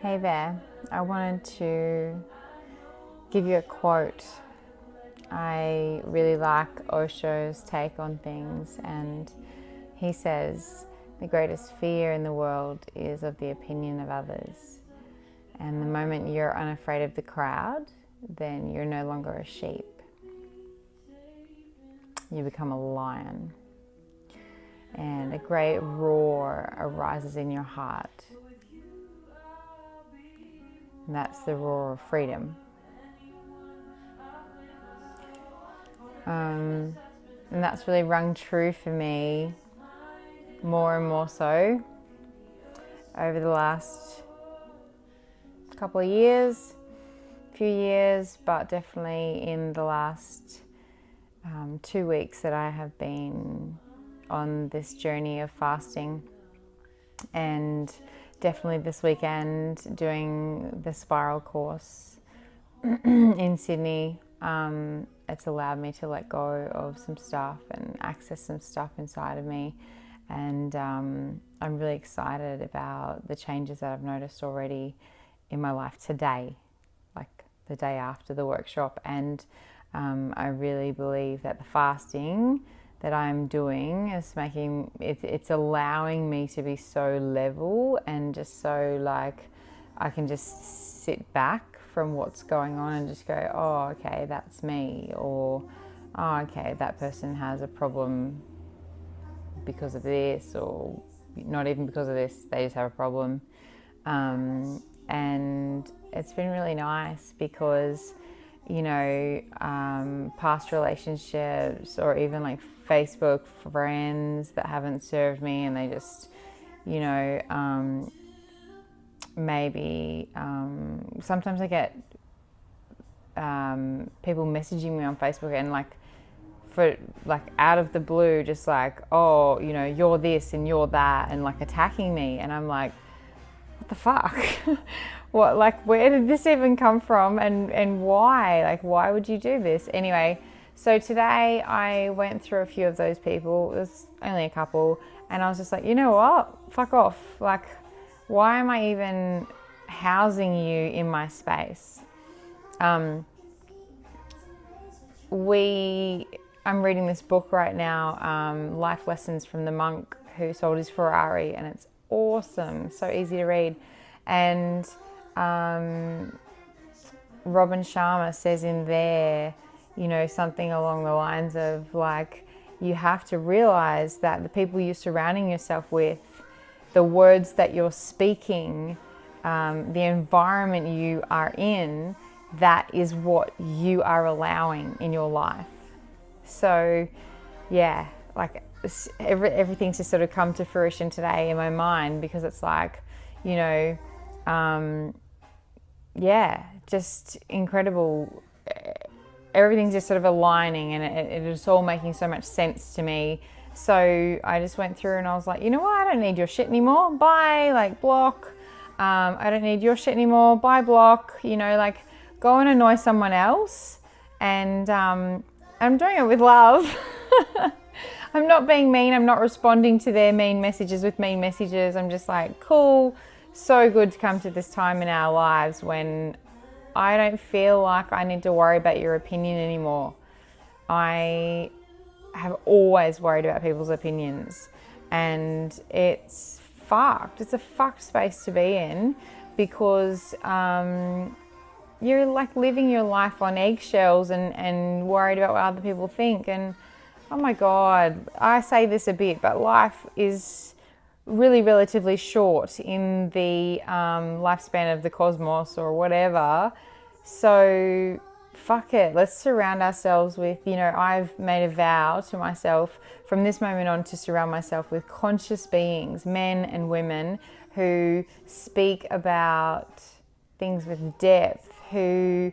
Hey there, I wanted to give you a quote. I really like Osho's take on things, and he says, the greatest fear in the world is of the opinion of others. And the moment you're unafraid of the crowd, then you're no longer a sheep. You become a lion. And a great roar arises in your heart. And that's the roar of freedom. And that's really rung true for me more and more so over the last couple of years, few years, but definitely in the last 2 weeks that I have been on this journey of fasting, and definitely this weekend doing the spiral course in Sydney. It's allowed me to let go of some stuff and access some stuff inside of me, and I'm really excited about the changes that I've noticed already in my life today, like the day after the workshop. And I really believe that the fasting that I'm doing is making it's allowing me to be so level and just so like I can just sit back from what's going on and just go, oh, okay, that's me, or oh, okay, that person has a problem because of this, or not even because of this, they just have a problem. And it's been really nice because, you know, past relationships or even like Facebook friends that haven't served me, and they just, you know, maybe sometimes I get people messaging me on Facebook and like for like out of the blue, just like, oh, you know, you're this and you're that, and like attacking me, and I'm like, what the fuck? What, like, where did this even come from, and why? Like, why would you do this? Anyway, so today I went through a few of those people. It was only a couple, and I was just like, you know what? Fuck off. Like, why am I even housing you in my space? I'm reading this book right now, Life Lessons from the Monk Who Sold His Ferrari, and it's awesome, so easy to read. And Robin Sharma says in there, you know, something along the lines of like, you have to realize that the people you're surrounding yourself with, the words that you're speaking, the environment you are in, that is what you are allowing in your life. So yeah, like everything's just sort of come to fruition today in my mind, because it's like, you know, yeah, just incredible. Everything's just sort of aligning, and it is all making so much sense to me. So I just went through and I was like, you know what? I don't need your shit anymore. Bye, like block. I don't need your shit anymore. Bye, block. You know, like go and annoy someone else. And I'm doing it with love. I'm not being mean. I'm not responding to their mean messages with mean messages. I'm just like, cool. So good to come to this time in our lives when I don't feel like I need to worry about your opinion anymore. I have always worried about people's opinions, and it's fucked. It's a fucked space to be in, because you're like living your life on eggshells and worried about what other people think. And oh my God, I say this a bit, but life is really relatively short in the lifespan of the cosmos or whatever. So fuck it, let's surround ourselves with, you know, I've made a vow to myself from this moment on to surround myself with conscious beings, men and women, who speak about things with depth, who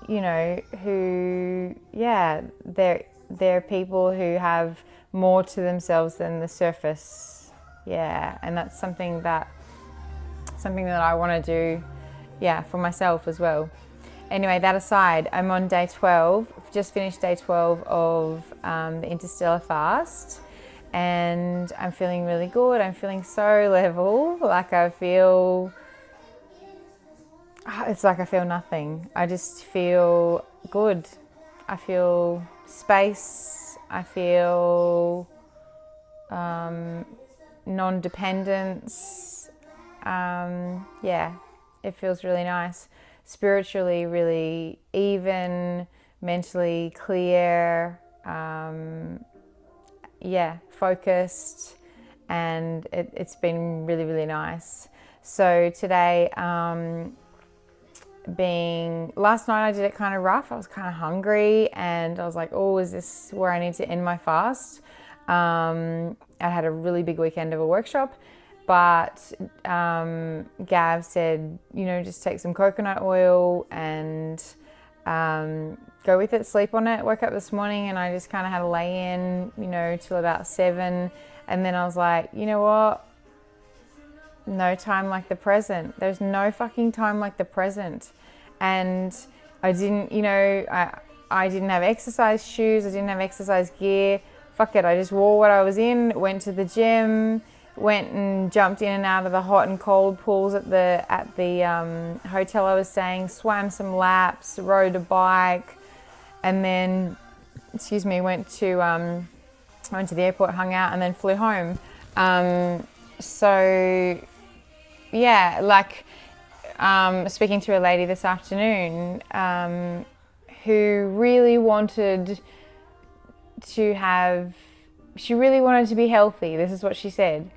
you know, who, yeah, they're people who have more to themselves than the surface. Yeah, and that's something that I want to do, yeah, for myself as well. Anyway, that aside, I'm on day 12, just finished day 12 of the Interstellar fast, and I'm feeling really good. I'm feeling so level. Like I feel, it's like I feel nothing. I just feel good. I feel space. I feel non-dependence. Yeah, it feels really nice. Spiritually, really even, mentally clear, focused, and it's been really, really nice. So today, last night I did it kind of rough. I was kind of hungry and I was like, oh, is this where I need to end my fast? I had a really big weekend of a workshop, but Gav said, just take some coconut oil and go with it, sleep on it. Woke up this morning and I just kind of had a lay in, till about 7. And then I was like, you know what? No time like the present. There's no fucking time like the present. And I didn't, I didn't have exercise shoes. I didn't have exercise gear. Fuck it. I just wore what I was in, went to the gym, went and jumped in and out of the hot and cold pools at the hotel I was staying, swam some laps, rode a bike, and then, went to the airport, hung out, and then flew home. Speaking to a lady this afternoon who really wanted she really wanted to be healthy. This is what she said.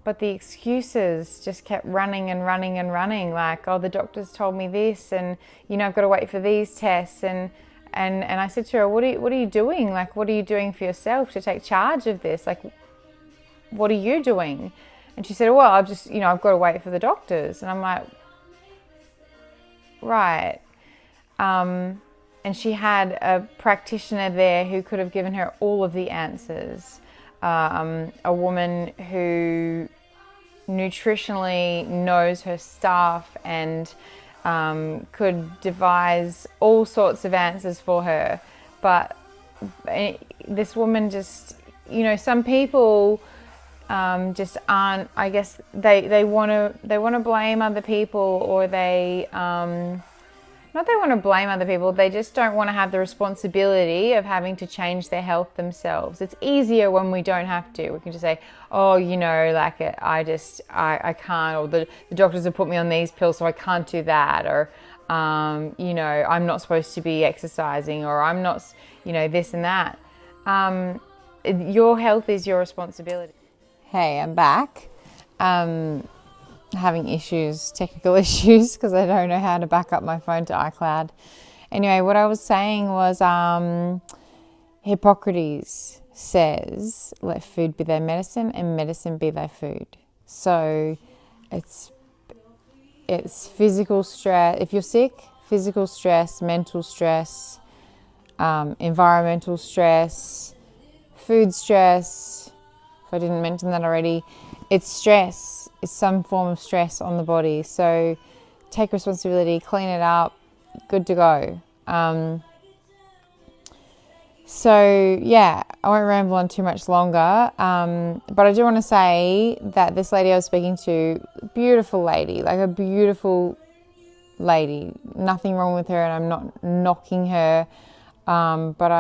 But the excuses just kept running and running and running. Like, oh, the doctors told me this, and I've got to wait for these tests. And I said to her, what are you doing? Like, what are you doing for yourself to take charge of this? Like, what are you doing? And she said, well, I've got to wait for the doctors. And I'm like, right. And she had a practitioner there who could have given her all of the answers. A woman who nutritionally knows her stuff and could devise all sorts of answers for her. But this woman just, some people just aren't, I guess they want to blame other people, or they not they want to blame other people, they just don't want to have the responsibility of having to change their health themselves. It's easier when we don't have to. We can just say, oh, I can't, or the doctors have put me on these pills so I can't do that, or I'm not supposed to be exercising, or I'm not, this and that. Your health is your responsibility. Hey, I'm back. Having technical issues, because I don't know how to back up my phone to iCloud. Anyway, what I was saying was Hippocrates says, let food be thy medicine and medicine be thy food. So it's physical stress. If you're sick, physical stress, mental stress, environmental stress, food stress. If I didn't mention that already, it's stress. It's some form of stress on the body. So take responsibility, clean it up, good to go. I won't ramble on too much longer. But I do want to say that this lady I was speaking to, beautiful lady, like a beautiful lady, nothing wrong with her, and I'm not knocking her. But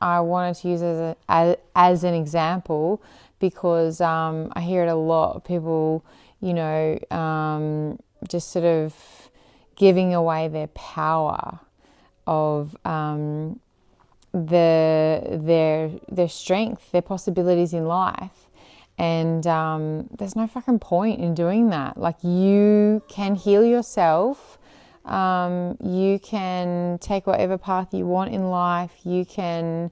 I wanted to use it as an example, because I hear it a lot of people, just sort of giving away their power of their strength, their possibilities in life. And there's no fucking point in doing that. Like, you can heal yourself. You can take whatever path you want in life. You can,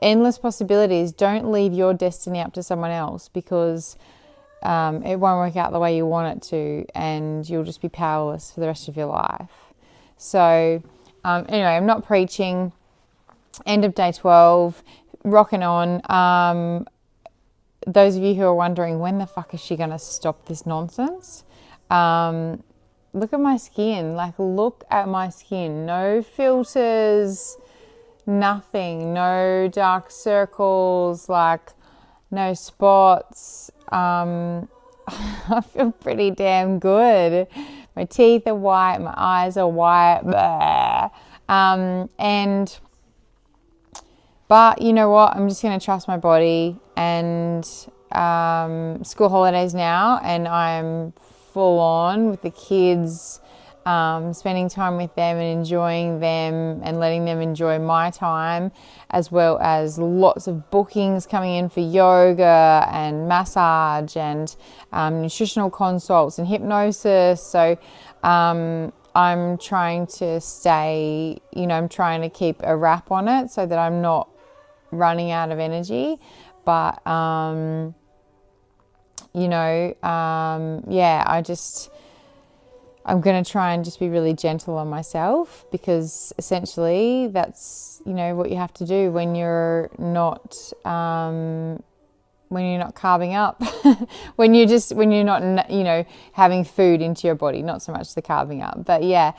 endless possibilities. Don't leave your destiny up to someone else, because it won't work out the way you want it to, and you'll just be powerless for the rest of your life. So anyway, I'm not preaching. End of day 12, rocking on. Those of you who are wondering, when the fuck is she going to stop this nonsense? Look at my skin. Look at my skin. No filters, nothing, no dark circles, like no spots. I feel pretty damn good. My teeth are white, my eyes are white. But you know what? I'm just going to trust my body. And school holidays now, and I'm full on with the kids, spending time with them and enjoying them and letting them enjoy my time, as well as lots of bookings coming in for yoga and massage and nutritional consults and hypnosis. So I'm trying to stay, I'm trying to keep a wrap on it so that I'm not running out of energy. But, I'm going to try and just be really gentle on myself, because essentially that's, what you have to do when you're not carving up, when you're not, having food into your body, not so much the carving up, but yeah.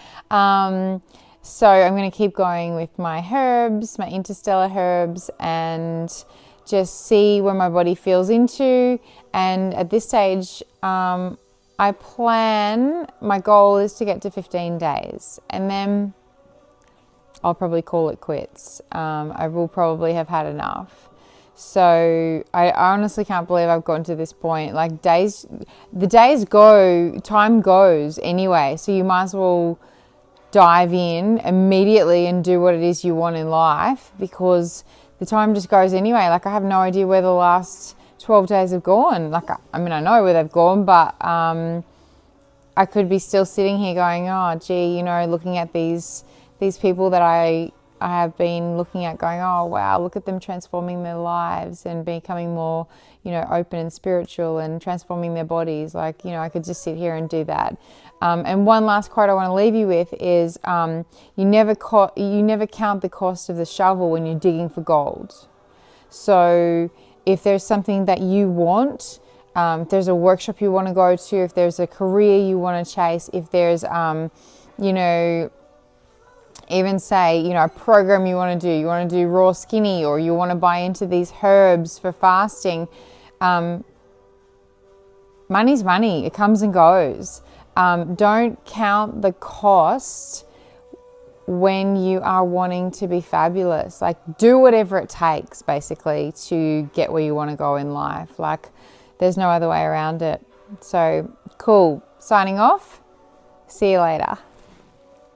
So I'm going to keep going with my herbs, my Interstellar herbs, and just see where my body feels into. And at this stage, my goal is to get to 15 days, and then I'll probably call it quits. I will probably have had enough. So I honestly can't believe I've gotten to this point. Like the days go, time goes anyway. So you might as well dive in immediately and do what it is you want in life, because the time just goes anyway. Like I have no idea where the last 12 days have gone. Like, I know where they've gone, but I could be still sitting here going, oh, gee, looking at these people that I have been looking at, going, oh, wow, look at them transforming their lives and becoming more, open and spiritual and transforming their bodies. Like, I could just sit here and do that. And one last quote I want to leave you with is, you never count the cost of the shovel when you're digging for gold. So if there's something that you want, if there's a workshop you want to go to, if there's a career you want to chase, if there's, even say, a program you want to do raw skinny, or you want to buy into these herbs for fasting, money's money. It comes and goes. Don't count the cost when you are wanting to be fabulous. Like, do whatever it takes, basically, to get where you want to go in life. Like, there's no other way around it. So, cool. Signing off. See you later.